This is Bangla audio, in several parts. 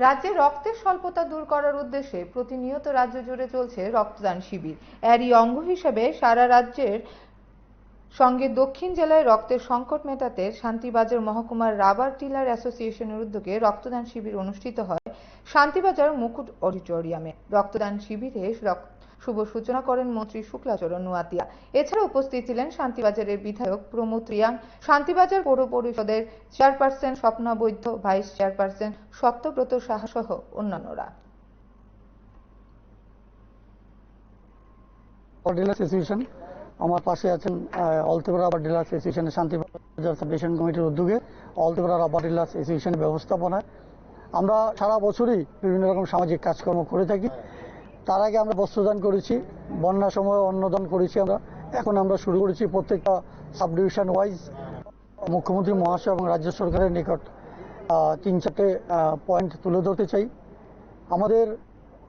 রাজ্যে রক্তের স্বল্পতা দূর করার উদ্দেশ্যে প্রতিনিয়ত রাজ্য জুড়ে চলছে রক্তদান শিবির। এরই অঙ্গ হিসেবে সারা রাজ্যের সঙ্গে দক্ষিণ জেলায় রক্তের সংকট মেটাতে শান্তিবাজার মহকুমার রাবার ডিলার অ্যাসোসিয়েশনের উদ্যোগে রক্তদান শিবির অনুষ্ঠিত হয় শান্তিবাজার মুকুট অডিটোরিয়ামে। রক্তদান শিবিরে শুভ সূচনা করেন মন্ত্রী শুক্লাচরণ নুয়াতিয়া। এছাড়া উপস্থিত ছিলেন শান্তিবাজারের বিধায়ক প্রমোদ রিয়াং, শান্তিবাজার পৌর পরিষদের চেয়ারপারসন স্বপ্না বৈদ্য, ভাইস চেয়ারপারসন সত্যব্রত সাহা সহ অন্যান্যরা। আমার পাশে আছেন অল ত্রিপুরা রাবার ডিলার অ্যাসোসিয়েশনের শান্তিবাজার সাবডিভিশন কমিটির উদ্যোগে অল ত্রিপুরা রাবার ডিলার অ্যাসোসিয়েশনের ব্যবস্থাপনায় আমরা সারা বছরই বিভিন্ন রকম সামাজিক কাজকর্ম করে থাকি। তার আগে আমরা বস্ত্রদান করেছি, বন্যার সময় অন্নদান করেছি আমরা। এখন আমরা শুরু করেছি প্রত্যেকটা সাবডিভিশন ওয়াইজ মুখ্যমন্ত্রী মহাশয় এবং রাজ্য সরকারের নিকট 3-4টে পয়েন্ট তুলে ধরতে চাই। আমাদের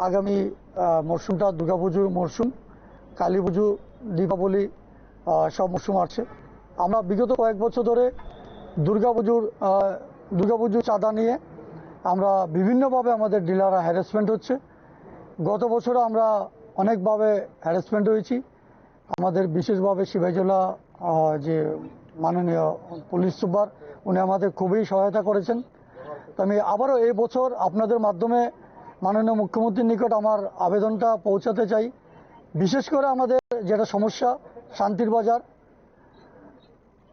আগামী মরশুমটা দুর্গাপুজোর মরশুম, কালী পুজো, দীপাবলি সব মরশুম আসছে। আমরা বিগত কয়েক বছর ধরে দুর্গাপুজোর চাঁদা নিয়ে আমরা বিভিন্নভাবে আমাদের ডিলাররা হ্যারাসমেন্ট হচ্ছে। গত বছরও আমরা অনেকভাবে হ্যারাসমেন্ট হয়েছি। আমাদের বিশেষভাবে সিপাহীজলা যে মাননীয় পুলিশ সুপার, উনি আমাদের খুবই সহায়তা করেছেন। তো আমি আবারও এই বছর আপনাদের মাধ্যমে মাননীয় মুখ্যমন্ত্রীর নিকট আমার আবেদনটা পৌঁছাতে চাই। বিশেষ করে আমাদের যেটা সমস্যা শান্তির বাজার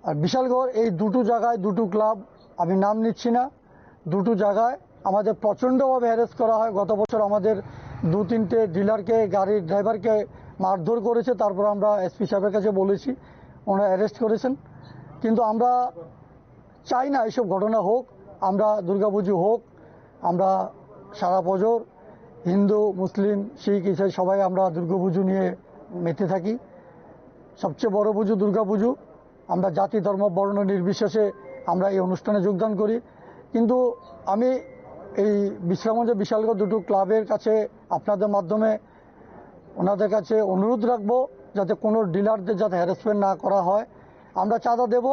আর বিশালগড়, এই দুটো জায়গায় দুটো ক্লাব, আমি নাম নিচ্ছি না, দুটো জায়গায় আমাদের প্রচণ্ডভাবে হ্যারেস করা হয়। গত বছর আমাদের 2-3টে ডিলারকে, গাড়ির ড্রাইভারকে মারধর করেছে। তারপর আমরা এসপি সাহেবের কাছে বলেছি, ওনারা অ্যারেস্ট করেছেন। কিন্তু আমরা চাই না এইসব ঘটনা হোক। আমরা দুর্গাপুজো হোক, আমরা সারা বছর হিন্দু, মুসলিম, শিখ, ইসাই সবাই আমরা দুর্গাপুজো নিয়ে মেতে থাকি। সবচেয়ে বড় পুজো দুর্গাপুজো। আমরা জাতি, ধর্ম, বর্ণ নির্বিশেষে আমরা এই অনুষ্ঠানে যোগদান করি। কিন্তু আমি এই বিশ্রামগঞ্জ বিশালগড় দুটো ক্লাবের কাছে আপনাদের মাধ্যমে ওনাদের কাছে অনুরোধ রাখবো যাতে কোনো ডিলারদের যাতে হ্যারাসমেন্ট না করা হয়। আমরা চাঁদা দেব,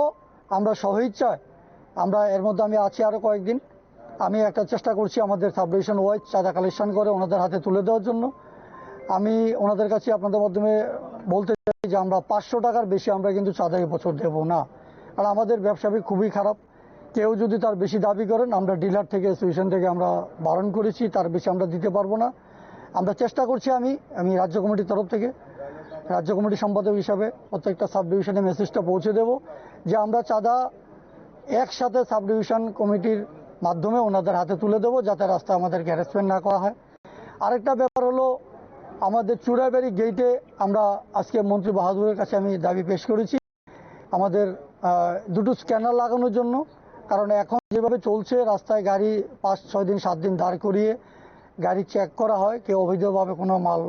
আমরা স্বইচ্ছায় আমরা এর মধ্যে আমি আছি আরও কয়েকদিন। আমি একটা চেষ্টা করছি আমাদের সাবডিভিশন ওয়াইজ চাঁদা কালেকশন করে ওনাদের হাতে তুলে দেওয়ার জন্য। আমি ওনাদের কাছে আপনাদের মাধ্যমে বলতে চাই যে আমরা 500 টাকার বেশি আমরা কিন্তু চাঁদা এবছর দেবো না। আর আমাদের ব্যবসা খুবই খারাপ। কেউ যদি তার বেশি দাবি করেন, আমরা ডিলার থেকে, অ্যাসোসিয়েশন থেকে আমরা বারণ করেছি, তার বেশি আমরা দিতে পারবো না। আমরা চেষ্টা করছি, আমি রাজ্য কমিটির তরফ থেকে, রাজ্য কমিটির সম্পাদক হিসাবে প্রত্যেকটা সাবডিভিশনে মেসেজটা পৌঁছে দেব যে আমরা চাঁদা একসাথে সাবডিভিশন কমিটির মাধ্যমে ওনাদের হাতে তুলে দেবো, যাতে রাস্তায় আমাদেরকে হ্যারাসমেন্ট না করা হয়। আরেকটা ব্যাপার হলো, আমাদের চুড়াইবাড়ি গেটে আমরা আজকে মন্ত্রী বাহাদুরের কাছে আমি দাবি পেশ করেছি আমাদের দুটো স্ক্যানার লাগানোর জন্য। কারণ এখন যেভাবে চলছে রাস্তায় গাড়ি 5-6 দিন 7 দিন দাঁড় করিয়ে গাড়ি চেক করা হয় কেউ অবৈধভাবে কোনো মাল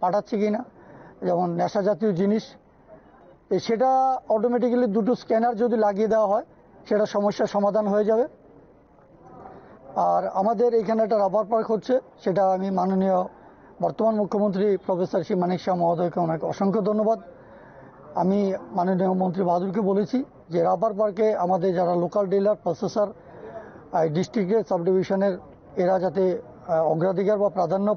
পাঠাচ্ছে কিনা, যেমন নেশা জাতীয় জিনিস। সেটা অটোমেটিক্যালি দুটো স্ক্যানার যদি লাগিয়ে দেওয়া হয়, সেটা সমস্যার সমাধান হয়ে যাবে। আর আমাদের এখানে একটা রাবার পার্ক হচ্ছে, সেটা আমি মাননীয় বর্তমান মুখ্যমন্ত্রী প্রফেসর শ্রী মানিক শাহ মহোদয়কে ওনাকে অসংখ্য ধন্যবাদ। আমি মাননীয় মন্ত্রী বাহাদুরকে বলেছি যে রাবার পার্কে আমাদের যারা লোকাল ডিলার, প্রসেসর, ডিস্ট্রিক্টের, সাবডিভিশনের, এরা যাতে অগ্রাধিকার বা প্রাধান্য